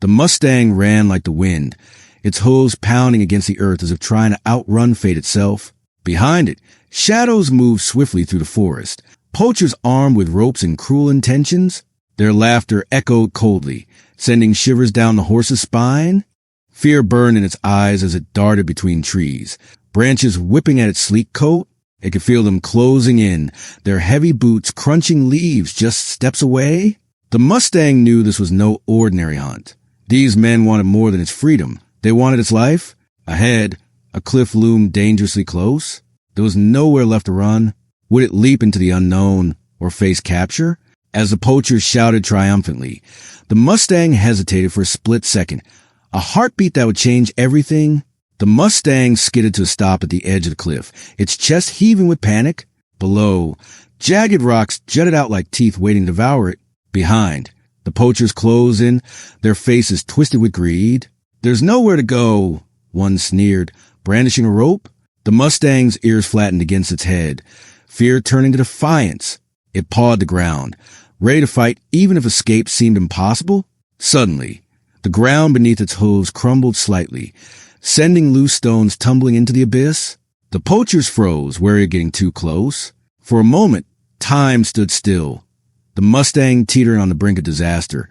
The Mustang ran like the wind, its hooves pounding against the earth as if trying to outrun fate itself. Behind it, shadows moved swiftly through the forest, poachers armed with ropes and cruel intentions. Their laughter echoed coldly, sending shivers down the horse's spine. Fear burned in its eyes as it darted between trees, branches whipping at its sleek coat. It could feel them closing in, their heavy boots crunching leaves just steps away. The Mustang knew this was no ordinary hunt. These men wanted more than its freedom. They wanted its life. Ahead, a cliff loomed dangerously close. There was nowhere left to run. Would it leap into the unknown or face capture? As the poachers shouted triumphantly, the Mustang hesitated for a split second, a heartbeat that would change everything. The Mustang skidded to a stop at the edge of the cliff, its chest heaving with panic. Below, jagged rocks jutted out like teeth waiting to devour it. Behind, the poachers closed in, their faces twisted with greed. "There's nowhere to go," one sneered, brandishing a rope. The Mustang's ears flattened against its head, fear turning to defiance. It pawed the ground, ready to fight even if escape seemed impossible. Suddenly, the ground beneath its hooves crumbled slightly, sending loose stones tumbling into the abyss. The poachers froze, wary of getting too close. For a moment, time stood still, the Mustang teetering on the brink of disaster,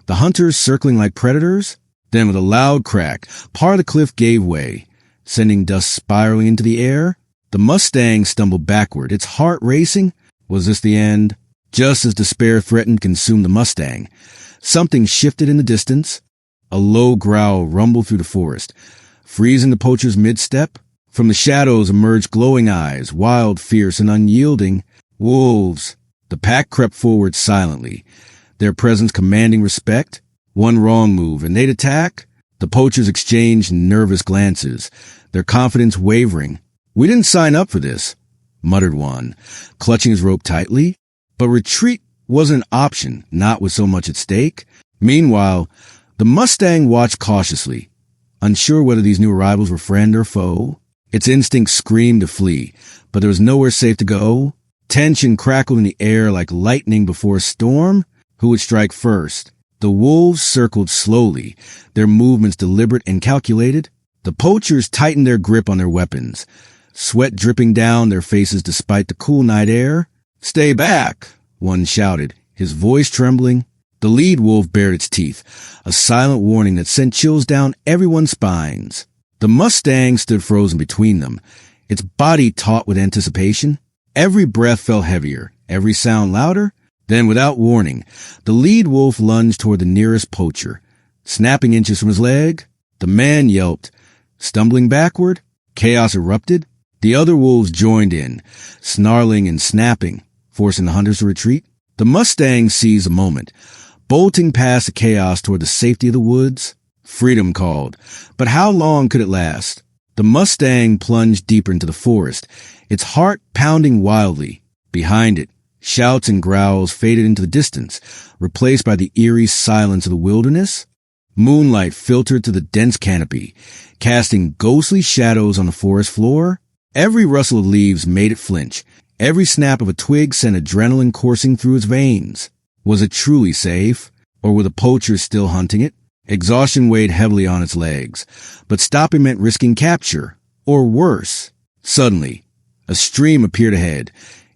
the hunters circling like predators. Then with a loud crack, part of the cliff gave way, sending dust spiraling into the air. The Mustang stumbled backward, its heart racing. Was this the end? Just as despair threatened to consume the Mustang, something shifted in the distance. A low growl rumbled through the forest, freezing the poachers mid-step. From the shadows emerged glowing eyes, wild, fierce, and unyielding. Wolves. The pack crept forward silently, their presence commanding respect. One wrong move, and they'd attack. The poachers exchanged nervous glances, their confidence wavering. "We didn't sign up for this," muttered one, clutching his rope tightly. But retreat wasn't an option, not with so much at stake. Meanwhile, the Mustang watched cautiously, unsure whether these new arrivals were friend or foe. Its instincts screamed to flee, but there was nowhere safe to go. Tension crackled in the air like lightning before a storm. Who would strike first? The wolves circled slowly, their movements deliberate and calculated. The poachers tightened their grip on their weapons, sweat dripping down their faces despite the cool night air. "Stay back," one shouted, his voice trembling. The lead wolf bared its teeth, a silent warning that sent chills down everyone's spines. The Mustang stood frozen between them, its body taut with anticipation. Every breath felt heavier, every sound louder. Then, without warning, the lead wolf lunged toward the nearest poacher. Snapping inches from his leg, the man yelped. Stumbling backward, chaos erupted. The other wolves joined in, snarling and snapping, forcing the hunters to retreat. The Mustang seized a moment, bolting past the chaos toward the safety of the woods. Freedom called, but how long could it last? The Mustang plunged deeper into the forest, its heart pounding wildly. Behind it, shouts and growls faded into the distance, replaced by the eerie silence of the wilderness. Moonlight filtered through the dense canopy, casting ghostly shadows on the forest floor. Every rustle of leaves made it flinch. Every snap of a twig sent adrenaline coursing through its veins. Was it truly safe? Or were the poachers still hunting it? Exhaustion weighed heavily on its legs, but stopping meant risking capture, or worse. Suddenly, a stream appeared ahead,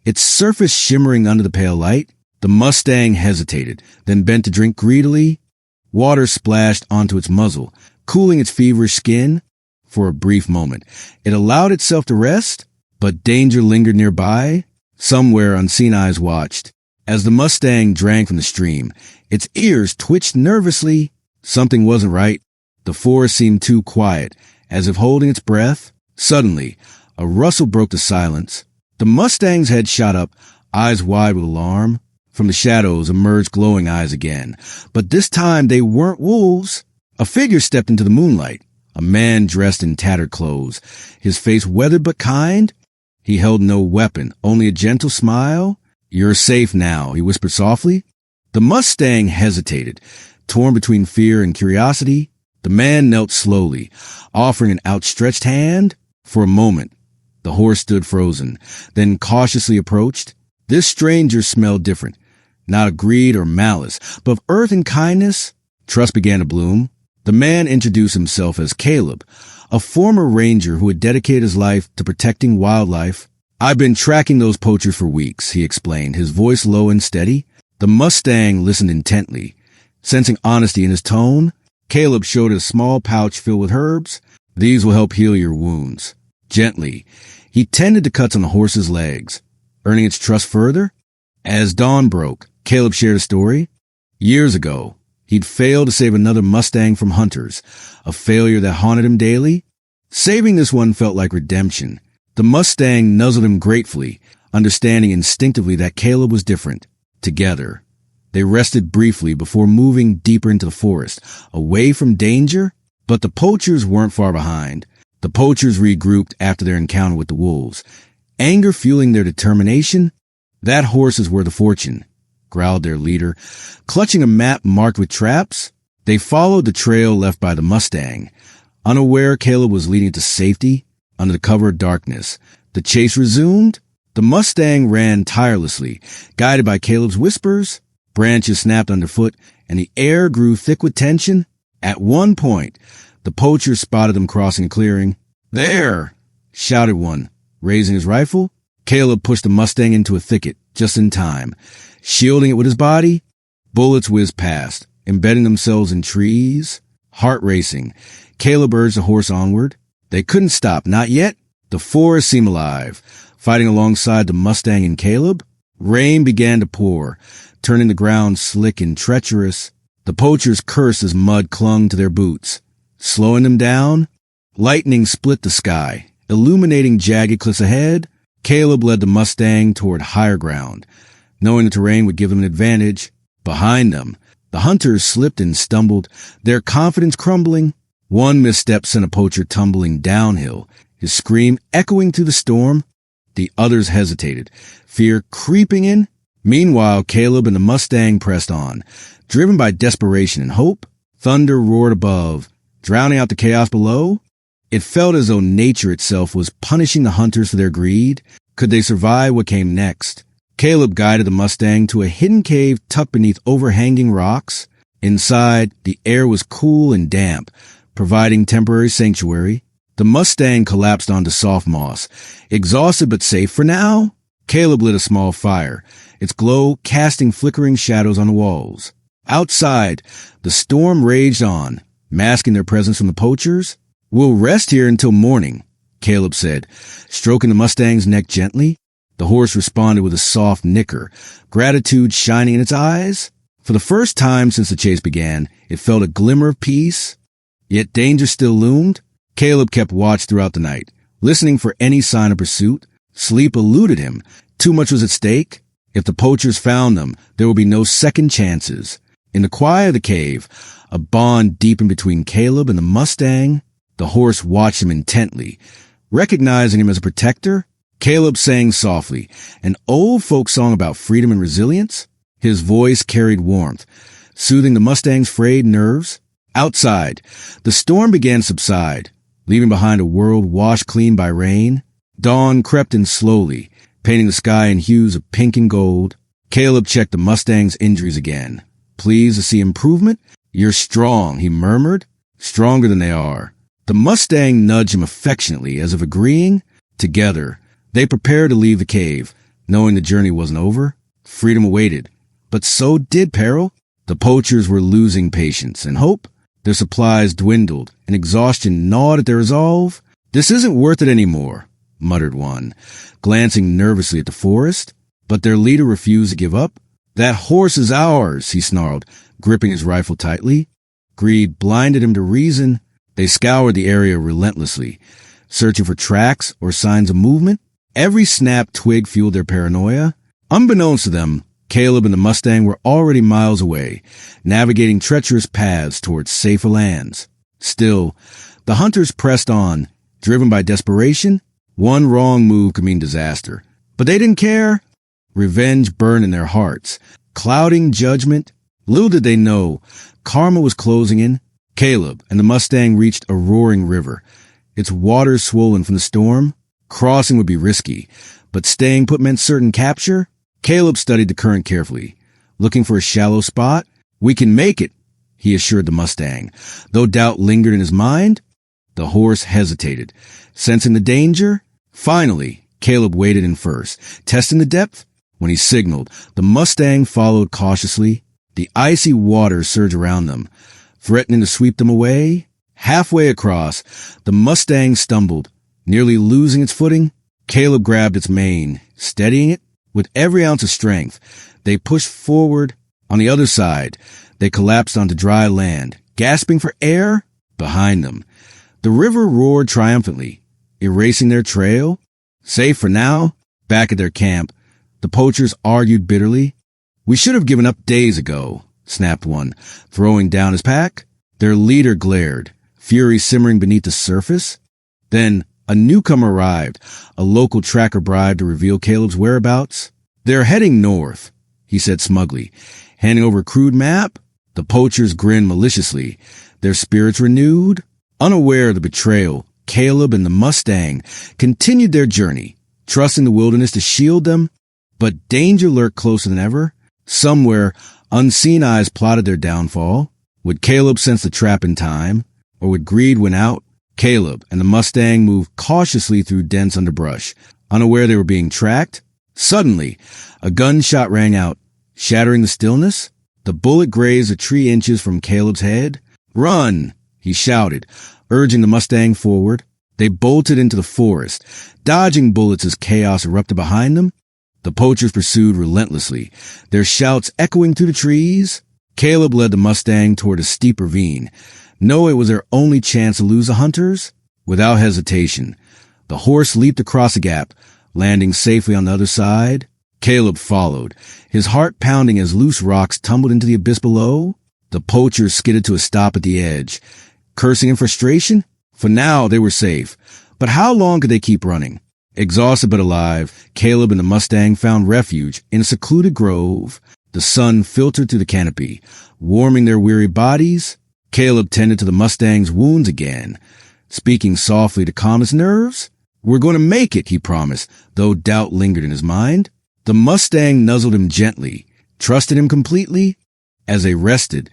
its surface shimmering under the pale light. The Mustang hesitated, then bent to drink greedily. Water splashed onto its muzzle, cooling its feverish skin. For a brief moment, it allowed itself to rest, but danger lingered nearby. Somewhere unseen eyes watched. As the Mustang drank from the stream, its ears twitched nervously. Something wasn't right. The forest seemed too quiet, as if holding its breath. Suddenly, a rustle broke the silence. The Mustang's head shot up, eyes wide with alarm. From the shadows emerged glowing eyes again, but this time they weren't wolves. A figure stepped into the moonlight, a man dressed in tattered clothes, his face weathered but kind. He held no weapon, only a gentle smile. "You're safe now," he whispered softly. The Mustang hesitated, torn between fear and curiosity. The man knelt slowly, offering an outstretched hand. For a moment, the horse stood frozen, then cautiously approached. This stranger smelled different, not of greed or malice, but of earth and kindness. Trust began to bloom. The man introduced himself as Caleb, a former ranger who had dedicated his life to protecting wildlife. "I've been tracking those poachers for weeks," he explained, his voice low and steady. The Mustang listened intently. Sensing honesty in his tone, Caleb showed a small pouch filled with herbs. "These will help heal your wounds." Gently, he tended to cuts on the horse's legs, earning its trust further. As dawn broke, Caleb shared a story. Years ago, he'd failed to save another Mustang from hunters, a failure that haunted him daily. Saving this one felt like redemption. The Mustang nuzzled him gratefully, understanding instinctively that Caleb was different. Together, they rested briefly before moving deeper into the forest, away from danger. But the poachers weren't far behind. The poachers regrouped after their encounter with the wolves, anger fueling their determination. "That horse is worth a fortune," growled their leader. Clutching a map marked with traps, they followed the trail left by the Mustang. Unaware Caleb was leading to safety under the cover of darkness. The chase resumed. The Mustang ran tirelessly, guided by Caleb's whispers. Branches snapped underfoot, and the air grew thick with tension. At one point, the poachers spotted them crossing a clearing. "There!" shouted one, raising his rifle. Caleb pushed the Mustang into a thicket just in time. Shielding it with his body, bullets whizzed past, embedding themselves in trees. Heart racing, Caleb urged the horse onward. They couldn't stop, not yet. The forest seemed alive, fighting alongside the Mustang and Caleb. Rain began to pour, turning the ground slick and treacherous. The poachers cursed as mud clung to their boots. Slowing them down, lightning split the sky, illuminating jagged cliffs ahead. Caleb led the Mustang toward higher ground, knowing the terrain would give them an advantage. Behind them, the hunters slipped and stumbled, their confidence crumbling. One misstep sent a poacher tumbling downhill, his scream echoing through the storm. The others hesitated, fear creeping in. Meanwhile, Caleb and the Mustang pressed on, driven by desperation and hope. Thunder roared above, drowning out the chaos below. It felt as though nature itself was punishing the hunters for their greed. Could they survive what came next? Caleb guided the Mustang to a hidden cave tucked beneath overhanging rocks. Inside, the air was cool and damp, providing temporary sanctuary. The Mustang collapsed onto soft moss, exhausted but safe for now. Caleb lit a small fire, its glow casting flickering shadows on the walls. Outside, the storm raged on, masking their presence from the poachers. "We'll rest here until morning," Caleb said, stroking the Mustang's neck gently. The horse responded with a soft nicker, gratitude shining in its eyes. For the first time since the chase began, it felt a glimmer of peace. Yet danger still loomed. Caleb kept watch throughout the night, listening for any sign of pursuit. Sleep eluded him. Too much was at stake. If the poachers found them, there would be no second chances. In the quiet of the cave, a bond deepened between Caleb and the Mustang. The horse watched him intently. Recognizing him as a protector, Caleb sang softly, an old folk song about freedom and resilience. His voice carried warmth, soothing the Mustang's frayed nerves. Outside, the storm began to subside, leaving behind a world washed clean by rain. Dawn crept in slowly, painting the sky in hues of pink and gold. Caleb checked the Mustang's injuries again. "Pleased to see improvement?" "You're strong," he murmured. "Stronger than they are." The Mustang nudged him affectionately, as if agreeing. Together, they prepared to leave the cave, knowing the journey wasn't over. Freedom awaited. But so did peril. The poachers were losing patience and hope. Their supplies dwindled, and exhaustion gnawed at their resolve. "This isn't worth it anymore," muttered one, glancing nervously at the forest. But their leader refused to give up. "That horse is ours," he snarled, gripping his rifle tightly. Greed blinded him to reason. They scoured the area relentlessly, searching for tracks or signs of movement. Every snapped twig fueled their paranoia. Unbeknownst to them, Caleb and the Mustang were already miles away, navigating treacherous paths towards safer lands. Still, the hunters pressed on, driven by desperation. One wrong move could mean disaster. But they didn't care. Revenge burned in their hearts, clouding judgment. Little did they know, karma was closing in. Caleb and the Mustang reached a roaring river, its waters swollen from the storm. Crossing would be risky, but staying put meant certain capture. Caleb studied the current carefully, looking for a shallow spot. "We can make it," he assured the Mustang. Though doubt lingered in his mind, the horse hesitated. Sensing the danger, finally, Caleb waded in first. Testing the depth, when he signaled, the Mustang followed cautiously. The icy water surged around them, threatening to sweep them away. Halfway across, the Mustang stumbled, nearly losing its footing. Caleb grabbed its mane, steadying it with every ounce of strength. They pushed forward. On the other side, they collapsed onto dry land, gasping for air behind them. The river roared triumphantly, erasing their trail. Safe for now, back at their camp, the poachers argued bitterly. "We should have given up days ago," snapped one, throwing down his pack. Their leader glared, fury simmering beneath the surface. Then a newcomer arrived, a local tracker bribed to reveal Caleb's whereabouts. "They're heading north," he said smugly, handing over a crude map. The poachers grinned maliciously, their spirits renewed. Unaware of the betrayal, Caleb and the Mustang continued their journey, trusting the wilderness to shield them. But danger lurked closer than ever. Somewhere, unseen eyes plotted their downfall. Would Caleb sense the trap in time, or would greed win out? Caleb and the Mustang moved cautiously through dense underbrush, unaware they were being tracked. Suddenly, a gunshot rang out, shattering the stillness. The bullet grazed a tree inches from Caleb's head. "Run!" he shouted, urging the Mustang forward. They bolted into the forest, dodging bullets as chaos erupted behind them. The poachers pursued relentlessly, their shouts echoing through the trees. Caleb led the Mustang toward a steep ravine. Knowing it was their only chance to lose the hunters, without hesitation, the horse leaped across a gap, landing safely on the other side. Caleb followed, his heart pounding as loose rocks tumbled into the abyss below. The poachers skidded to a stop at the edge, cursing in frustration. For now, they were safe. But how long could they keep running? Exhausted but alive, Caleb and the Mustang found refuge in a secluded grove. The sun filtered through the canopy, warming their weary bodies. Caleb tended to the Mustang's wounds again, speaking softly to calm his nerves. "We're going to make it," he promised, though doubt lingered in his mind. The Mustang nuzzled him gently, trusted him completely. As they rested,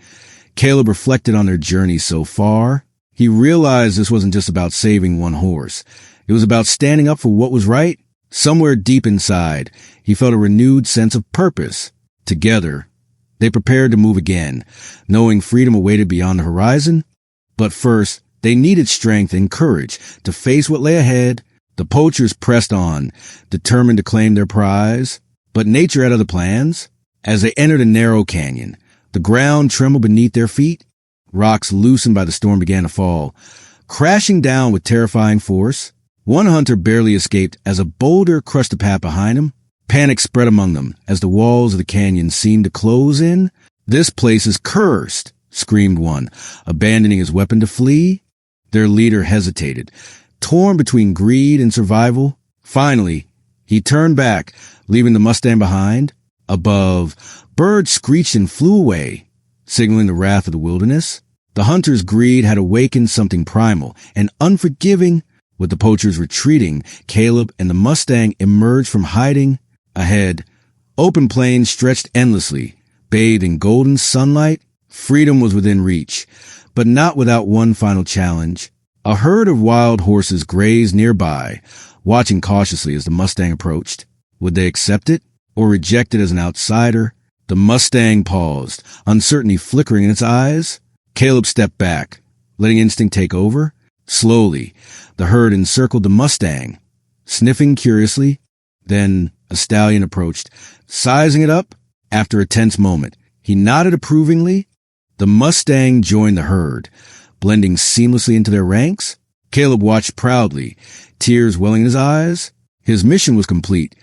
Caleb reflected on their journey so far. He realized this wasn't just about saving one horse. It was about standing up for what was right. Somewhere deep inside, he felt a renewed sense of purpose. Together, they prepared to move again, knowing freedom awaited beyond the horizon. But first, they needed strength and courage to face what lay ahead. The poachers pressed on, determined to claim their prize. But nature had other plans. As they entered a narrow canyon, the ground trembled beneath their feet. Rocks loosened by the storm began to fall, crashing down with terrifying force. One hunter barely escaped as a boulder crushed the path behind him. Panic spread among them as the walls of the canyon seemed to close in. "This place is cursed," screamed one, abandoning his weapon to flee. Their leader hesitated, torn between greed and survival. Finally, he turned back, leaving the Mustang behind. Above, birds screeched and flew away, signaling the wrath of the wilderness. The hunter's greed had awakened something primal and unforgiving. With the poachers retreating, Caleb and the Mustang emerged from hiding. Ahead, open plains stretched endlessly, bathed in golden sunlight. Freedom was within reach, but not without one final challenge. A herd of wild horses grazed nearby, watching cautiously as the Mustang approached. Would they accept it or reject it as an outsider? The Mustang paused, uncertainty flickering in its eyes. Caleb stepped back, letting instinct take over. Slowly, the herd encircled the Mustang, sniffing curiously. Then a stallion approached, sizing it up. After a tense moment, he nodded approvingly. The Mustang joined the herd, blending seamlessly into their ranks. Caleb watched proudly, tears welling in his eyes. His mission was complete,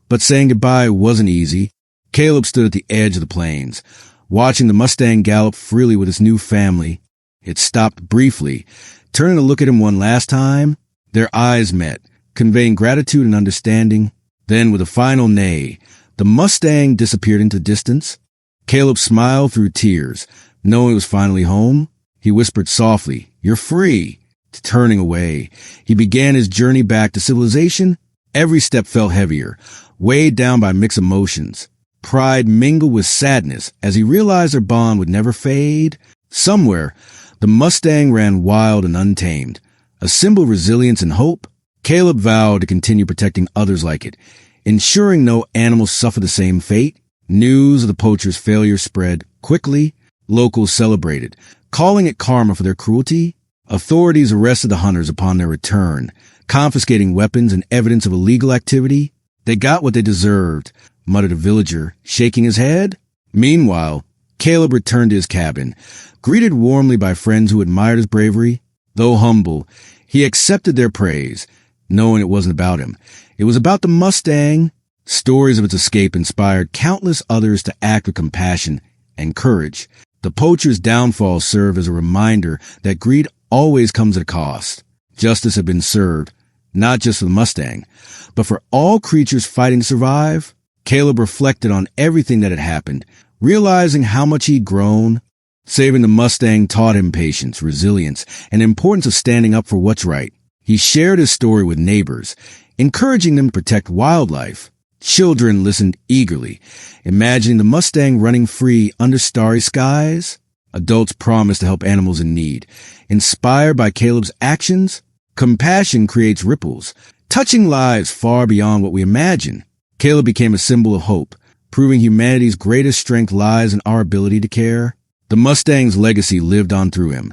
but saying goodbye wasn't easy. Caleb stood at the edge of the plains, watching the Mustang gallop freely with its new family. It stopped briefly, turning to look at him one last time. Their eyes met, conveying gratitude and understanding. Then, with a final neigh, the Mustang disappeared into distance. Caleb smiled through tears, knowing it was finally home. He whispered softly, "You're free." Turning away, he began his journey back to civilization. Every step felt heavier, weighed down by mixed emotions. Pride mingled with sadness as he realized their bond would never fade. Somewhere, the Mustang ran wild and untamed. A symbol of resilience and hope, Caleb vowed to continue protecting others like it, ensuring no animals suffer the same fate. News of the poachers' failure spread quickly. Locals celebrated, calling it karma for their cruelty. Authorities arrested the hunters upon their return, confiscating weapons and evidence of illegal activity. They got what they deserved, muttered a villager, shaking his head. Meanwhile, Caleb returned to his cabin, greeted warmly by friends who admired his bravery. Though humble, he accepted their praise, knowing it wasn't about him. It was about the Mustang. Stories of its escape inspired countless others to act with compassion and courage. The poacher's downfall served as a reminder that greed always comes at a cost. Justice had been served, not just for the Mustang, but for all creatures fighting to survive. Caleb reflected on everything that had happened, realizing how much he'd grown. Saving the Mustang taught him patience, resilience, and the importance of standing up for what's right. He shared his story with neighbors, encouraging them to protect wildlife. Children listened eagerly, imagining the Mustang running free under starry skies. Adults promised to help animals in need. Inspired by Caleb's actions, compassion creates ripples, touching lives far beyond what we imagine. Caleb became a symbol of hope, proving humanity's greatest strength lies in our ability to care. The Mustang's legacy lived on through him,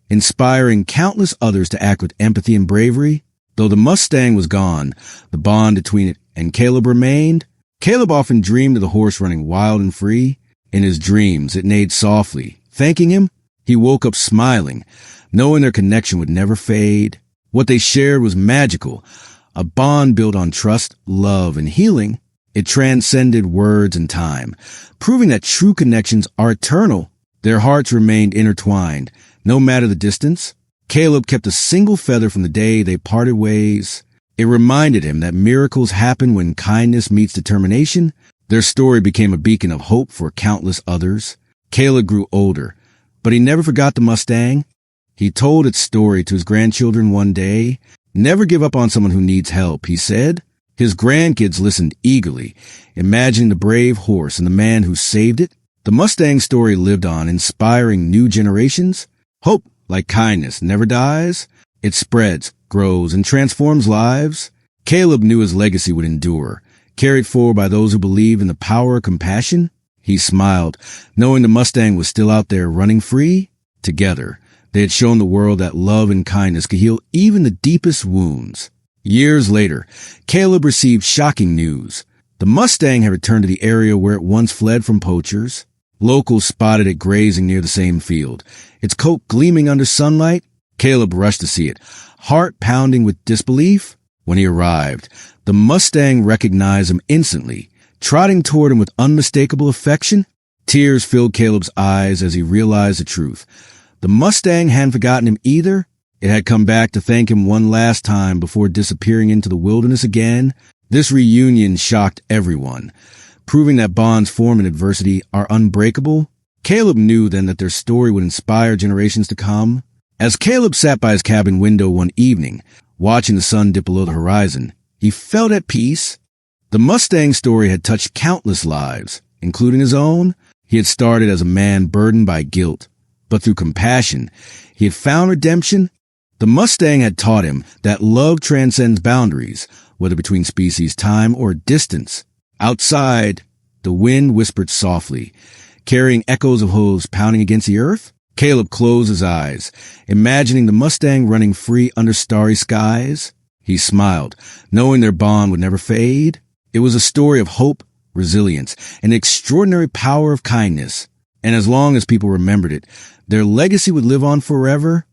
inspiring countless others to act with empathy and bravery. Though the Mustang was gone, the bond between it and Caleb remained. Caleb often dreamed of the horse running wild and free. In his dreams, it neighed softly. Thanking him, he woke up smiling, knowing their connection would never fade. What they shared was magical, a bond built on trust, love, and healing. It transcended words and time, proving that true connections are eternal. Their hearts remained intertwined, no matter the distance. Caleb kept a single feather from the day they parted ways. It reminded him that miracles happen when kindness meets determination. Their story became a beacon of hope for countless others. Caleb grew older, but he never forgot the Mustang. He told its story to his grandchildren one day. Never give up on someone who needs help, he said. His grandkids listened eagerly, imagining the brave horse and the man who saved it. The Mustang story lived on, inspiring new generations. Hope, like kindness, never dies. It spreads, grows, and transforms lives. Caleb knew his legacy would endure, carried forward by those who believe in the power of compassion. He smiled, knowing the Mustang was still out there running free. Together, they had shown the world that love and kindness could heal even the deepest wounds. Years later, Caleb received shocking news. The Mustang had returned to the area where it once fled from poachers. Locals spotted it grazing near the same field, its coat gleaming under sunlight. Caleb rushed to see it, heart pounding with disbelief. When he arrived, the Mustang recognized him instantly, trotting toward him with unmistakable affection. Tears filled Caleb's eyes as he realized the truth. The Mustang hadn't forgotten him either. It had come back to thank him one last time before disappearing into the wilderness again. This reunion shocked everyone, proving that bonds formed in adversity are unbreakable. Caleb knew then that their story would inspire generations to come. As Caleb sat by his cabin window one evening, watching the sun dip below the horizon, he felt at peace. The Mustang story had touched countless lives, including his own. He had started as a man burdened by guilt, but through compassion, he had found redemption. The Mustang had taught him that love transcends boundaries, whether between species, time, or distance. Outside, the wind whispered softly, carrying echoes of hooves pounding against the earth. Caleb closed his eyes, imagining the Mustang running free under starry skies. He smiled, knowing their bond would never fade. It was a story of hope, resilience, and the extraordinary power of kindness. And as long as people remembered it, their legacy would live on forever.